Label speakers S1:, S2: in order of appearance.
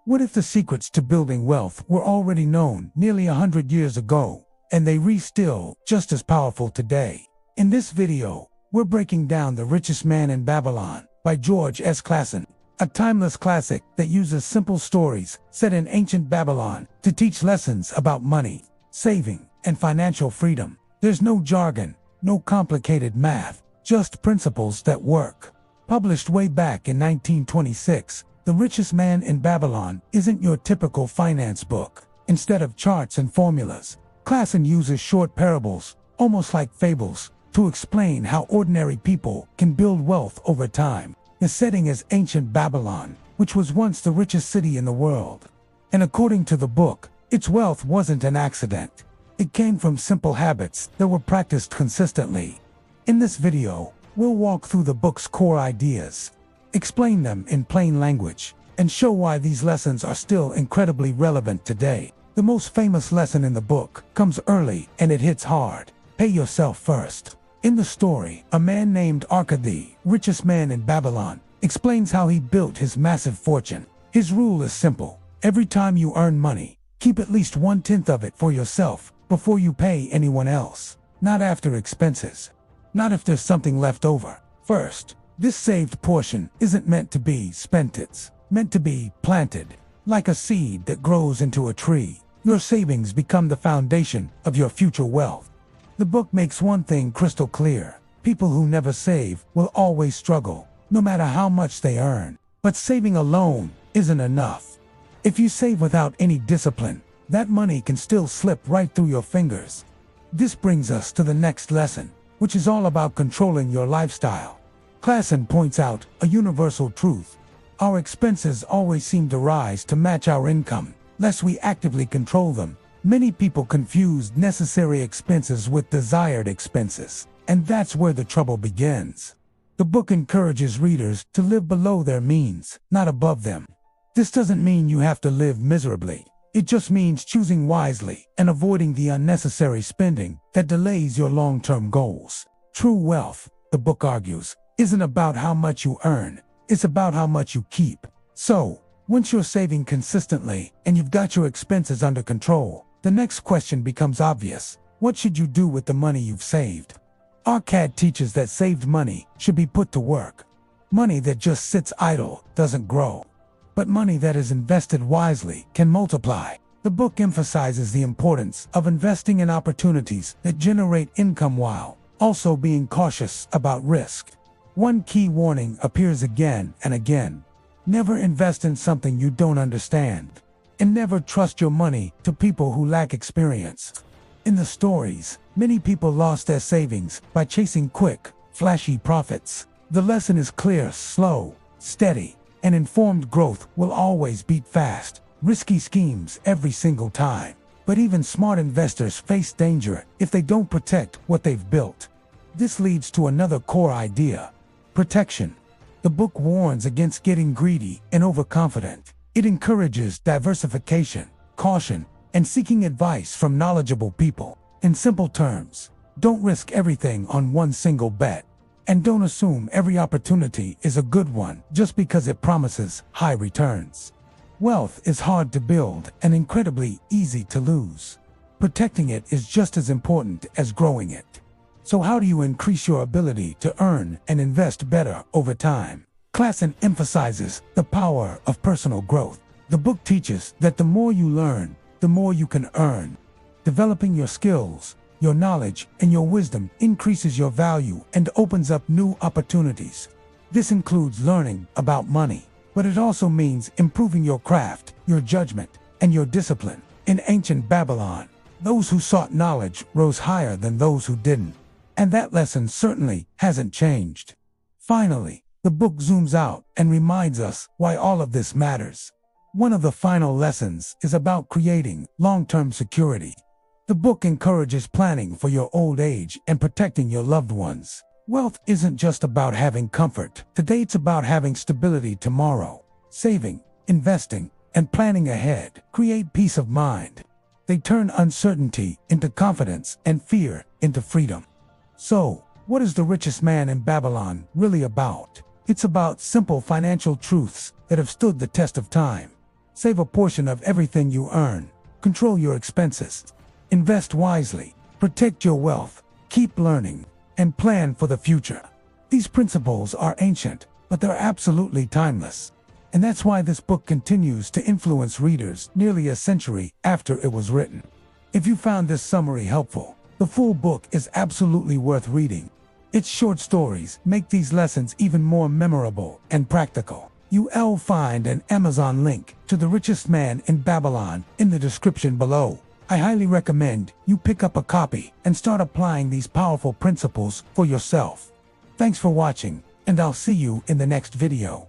S1: What if the secrets to building wealth were already known nearly 100 years ago, and they are still just as powerful today? In this video, we're breaking down The Richest Man in Babylon by George S. Clason, a timeless classic that uses simple stories set in ancient Babylon to teach lessons about money, saving, and financial freedom. There's no jargon, no complicated math, just principles that work. Published way back in 1926, The Richest Man in Babylon isn't your typical finance book. Instead of charts and formulas, Clason uses short parables, almost like fables, to explain how ordinary people can build wealth over time. The setting is ancient Babylon, which was once the richest city in the world. And according to the book, its wealth wasn't an accident. It came from simple habits that were practiced consistently. In this video, we'll walk through the book's core ideas, explain them in plain language, and show why these lessons are still incredibly relevant today. The most famous lesson in the book comes early and it hits hard. Pay yourself first. In the story, a man named the richest man in Babylon, explains how he built his massive fortune. His rule is simple. Every time you earn money, keep at least 1/10 of it for yourself before you pay anyone else. Not after expenses. Not if there's something left over. First. This saved portion isn't meant to be spent, it's meant to be planted. Like a seed that grows into a tree, your savings become the foundation of your future wealth. The book makes one thing crystal clear. People who never save will always struggle, no matter how much they earn. But saving alone isn't enough. If you save without any discipline, that money can still slip right through your fingers. This brings us to the next lesson, which is all about controlling your lifestyle. Clason points out a universal truth. Our expenses always seem to rise to match our income, lest we actively control them. Many people confuse necessary expenses with desired expenses, and that's where the trouble begins. The book encourages readers to live below their means, not above them. This doesn't mean you have to live miserably. It just means choosing wisely and avoiding the unnecessary spending that delays your long-term goals. True wealth, the book argues, isn't about how much you earn, it's about how much you keep. So, once you're saving consistently and you've got your expenses under control, the next question becomes obvious. What should you do with the money you've saved? Arcad teaches that saved money should be put to work. Money that just sits idle doesn't grow. But money that is invested wisely can multiply. The book emphasizes the importance of investing in opportunities that generate income while also being cautious about risk. One key warning appears again and again. Never invest in something you don't understand. And never trust your money to people who lack experience. In the stories, many people lost their savings by chasing quick, flashy profits. The lesson is clear: slow, steady, and informed growth will always beat fast, risky schemes every single time. But even smart investors face danger if they don't protect what they've built. This leads to another core idea. Protection. The book warns against getting greedy and overconfident. It encourages diversification, caution, and seeking advice from knowledgeable people. In simple terms, don't risk everything on one single bet. And don't assume every opportunity is a good one just because it promises high returns. Wealth is hard to build and incredibly easy to lose. Protecting it is just as important as growing it. So how do you increase your ability to earn and invest better over time? Clason emphasizes the power of personal growth. The book teaches that the more you learn, the more you can earn. Developing your skills, your knowledge, and your wisdom increases your value and opens up new opportunities. This includes learning about money, but it also means improving your craft, your judgment, and your discipline. In ancient Babylon, those who sought knowledge rose higher than those who didn't. And that lesson certainly hasn't changed. Finally, the book zooms out and reminds us why all of this matters. One of the final lessons is about creating long-term security. The book encourages planning for your old age and protecting your loved ones. Wealth isn't just about having comfort. Today it's about having stability tomorrow. Saving, investing, and planning ahead create peace of mind. They turn uncertainty into confidence and fear into freedom. So, what is The Richest Man in Babylon really about? It's about simple financial truths that have stood the test of time. Save a portion of everything you earn. Control your expenses. Invest wisely. Protect your wealth. Keep learning. And plan for the future. These principles are ancient, but they're absolutely timeless. And that's why this book continues to influence readers nearly a century after it was written. If you found this summary helpful, the full book is absolutely worth reading. Its short stories make these lessons even more memorable and practical. You'll find an Amazon link to The Richest Man in Babylon in the description below. I highly recommend you pick up a copy and start applying these powerful principles for yourself. Thanks for watching, and I'll see you in the next video.